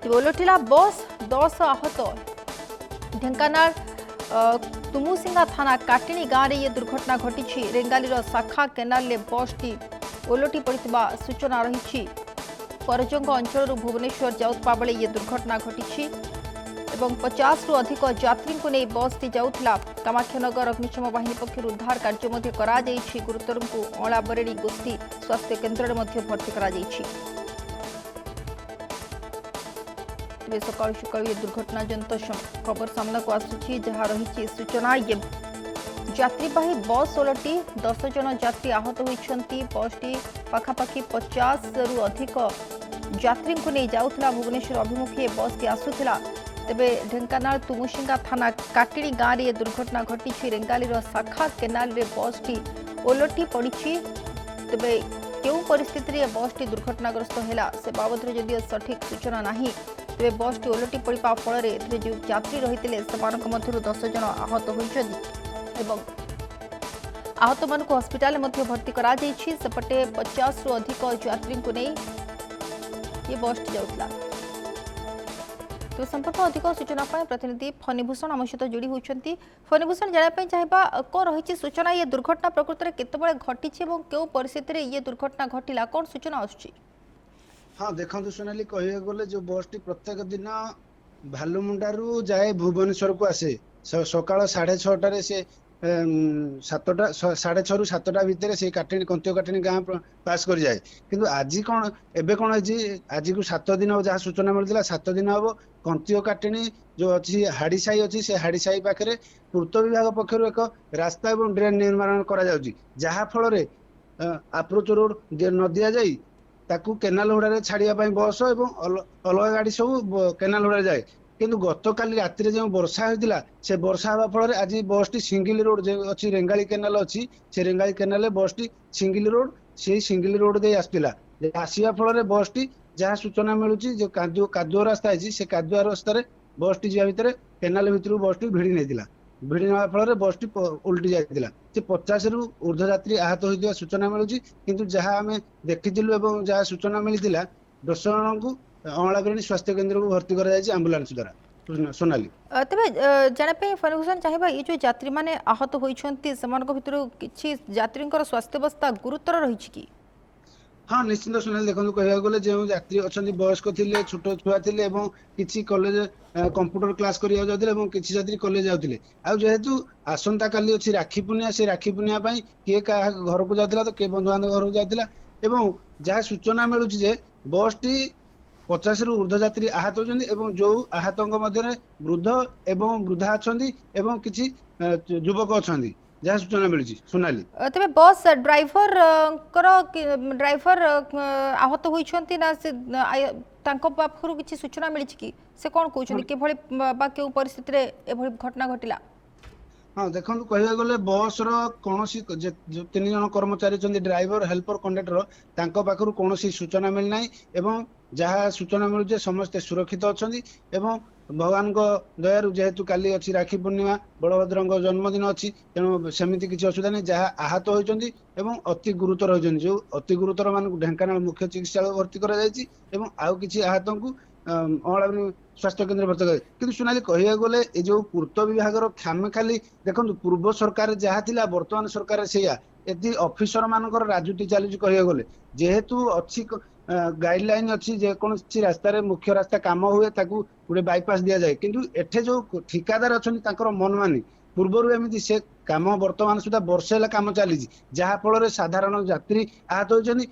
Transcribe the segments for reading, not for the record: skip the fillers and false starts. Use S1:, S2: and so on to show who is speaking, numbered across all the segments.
S1: ओलटिला बस 10 आहत ढेंकानाल तुमुसिंगा थाना काटिणी गाँव में ये दुर्घटना घटी रेंगाली शाखा केनाल बस टी ओलटि पड़ा सूचना रही परजंग अंचल भुवनेश्वर जाऊा बेले ये दुर्घटना घटी 50 रु अधिक यात्री को नहीं बस टी जाऊला कामाख्यानगर अग्निशम बाहिनी पक्षर उद्धार कार्य करा गुरुतर को अलाबरेडी गोष्ठी स्वास्थ्य केन्द्र में भर्ती करा सकाल सकाल ये दुर्घटनाजनित खबर सामना को आसूची जहाँ रही सूचना ये यात्रीवाही बस ओलटी 10 जन यात्री आहत होती बस टी पाखापाखि 50 रु अधिक यात्री को नहीं जाऊला भुवनेश्वर अभिमुखी बस टी आसूला तेबे ढेंकानाल तुमुसिंगा थाना काटिणी गाँव में यह दुर्घटना घटी रेंगाली शाखा केनाल रे बस टी ओलटि पड़ी तेबे क्यों परिस्थिति में बस टी दुर्घटनाग्रस्त है से बाबद जदिव सठिक सूचना नहीं तेरे बस टी ओलटि पड़ा फल जो यात्री रही मध्य 10 जन आहत होती आहत मान हस्पिटाल भर्ती करपटे 50 रु अधिक यात्री को नहीं ये बस टी जाऊला तो संपर्क अधिक सूचना प्रतिनिधि फणीभूषण आम सहित जोड़ी होती फणीभूषण जानापी चाहवा कौन रही सूचना ये दुर्घटना प्रकृत में केतबेले घटी क्यों परिस्थिति में ये दुर्घटना घटिला कौन सूचना आसुची।
S2: हाँ देखो सोनाली कह गले जो बस टी प्रत्येक दिन भालुमुंडारू जाए भुवनेश्वर को आसे सकाल 6:30 से 6:30 रु 7टा भितर से काटिणी कंतियो काटिणी गाँ पास कर जाए किंतु आज कौन एबे कौन आज को 7 दिन हम जहाँ सूचना मिलता 7 दिन हम कंतियो काटिणी जो अच्छी हाड़ीसाई अच्छी से हाड़ीसाई पाखे पूर्त विभाग पक्षर एक रास्ता और ड्रेन निर्माण करा जहाँ फल अप्रोच रोड न दि जाए ताकू केनाल हुड़ा छाड़िया बस और अलग गाड़ी सब केनाल हुड़ा जाए किंतु गत काली राति जो वर्षा होता से वर्षा हवा फल आज बस टी सिंगिल रोड जो अच्छी रेंगाली केनाल अच्छी से रेंगाली केनाल बस टी सिंगिल रोड से सिंगिल रोड दे आसला आसवा फल बस टी जहाँ सूचना मिलूँ जो कादुआ रास्ता है से कादुआ रास्तार बस टी जा भितर केनाल भितर बस टी भिड़ी नहीं भिड़ी ना फल बस टी उल्टी जाता 50 रु ऊर्ध्व यात्री आहत होता सूचना मिलूँ किंतु जहाँ आम देखीलु जहाँ सूचना मिलता 10 जन को अमलाबेरणी स्वास्थ्य केन्द्र को भर्ती कर आंबुलांस द्वारा सोनाली
S1: तेज जानापी फणीभूषण चाहवा ये जो यात्री मैंने आहत होती भर किसी यात्री स्वास्थ्य अवस्था गुरुतर रही कि
S2: हाँ निश्चित सोनाली देखो कह गले जो यात्री अच्छा वयस्क थे छोट छुआ थे किसी कॉलेज कंप्यूटर क्लास करा किसी यात्री कॉलेज जाते जेहेतु आसंता काली अच्छी राखी पूर्णिमा से राखी पूर्णिमा किए क्या घर को जाता तो किए बंधुबांधव घर को जाता जहाँ सूचना मिलूँ बस टी 50 रु ऊर्ध्व यात्री आहत होती जो आहत मध्य वृद्ध एवं वृद्धा अच्छा किसी युवक अच्छा जहाँ सूचना मिली सोनाली
S1: तेरे बस ड्राइवर ड्राइवर आहत होती ना पाखु किसी सूचना मिली कि से कौन कहते क्यों परिस्थिति में घटना घटिला।
S2: हाँ देखो कह गले बस कौन 3 जन कर्मचारी ड्राइवर हेल्पर कंडक्टर पाखु कौन सूचना मिलना एवं जहाँ सूचना मिलूँ समस्ते सुरक्षित अच्छा भगवान दयारू जेहेतु काली अच्छी राखी पूर्णिमा बलभद्र जन्मदिन अच्छी तेणु सेमती किसी असुविधा नहीं जहाँ आहत होती अति गुरुतर होती जो अति गुरुतर मान ढेंकानाल मुख्य चिकित्सा भर्ती कर किसी आहत को अमलाबेरणी स्वास्थ्य केन्द्र भर्ती कर कि सोनाली कह गले ये जो पूर्त विभाग खाम खाली देखो पूर्व सरकार जहाँ थी बर्तमान सरकार से ऑफिसर मान राजनीति चली कह गले जेहेतु अच्छी गाइडलाइन अच्छी जेकोसी रास्तार मुख्य रास्ता काम हुए गोटे बाईपास दि जाए किंतु एठे जो ठिकादार अच्छा मनमानी पूर्वर एमती से काम बर्तमान सुधा वर्षे काम चली जहाँ फल साधारण यात्री आहत होती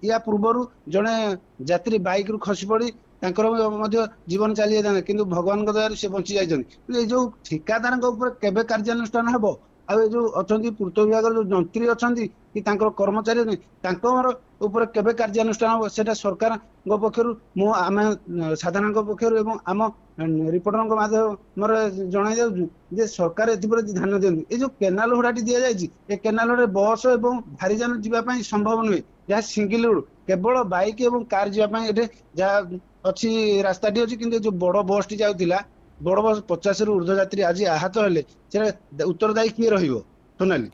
S2: या पूर्वर जड़े यात्री बाइक रु खसी पड़ी जीवन चली जाता कि भगवान दयार से बची जाती जो ठिकादार केवे कार्यानुष्ठान हम आ जो अच्छा पूर्त विभाग जो जंत्री अच्छा कि कर्मचारी केवे कार्यानुष्ठान हम से सरकार पक्षर आम साधारण पक्षर आम रिपोर्टर माध्यम जन सरकार एपर ध्यान दिखती ये जो केनाल हुड़ाटी दि जाए केनाल हुड़े बस और भारीजान जावाई संभव नुहे जहाँ सिंगिल रोड केवल बाइक और कार जावाई जहाँ अच्छी रास्ताटी अच्छी कि जो बड़ बस टी जाऊला बड़ बस 50 रु ऊर्ध्व यात्री आज आहत हेले उत्तरदायी किए रही सोनाली।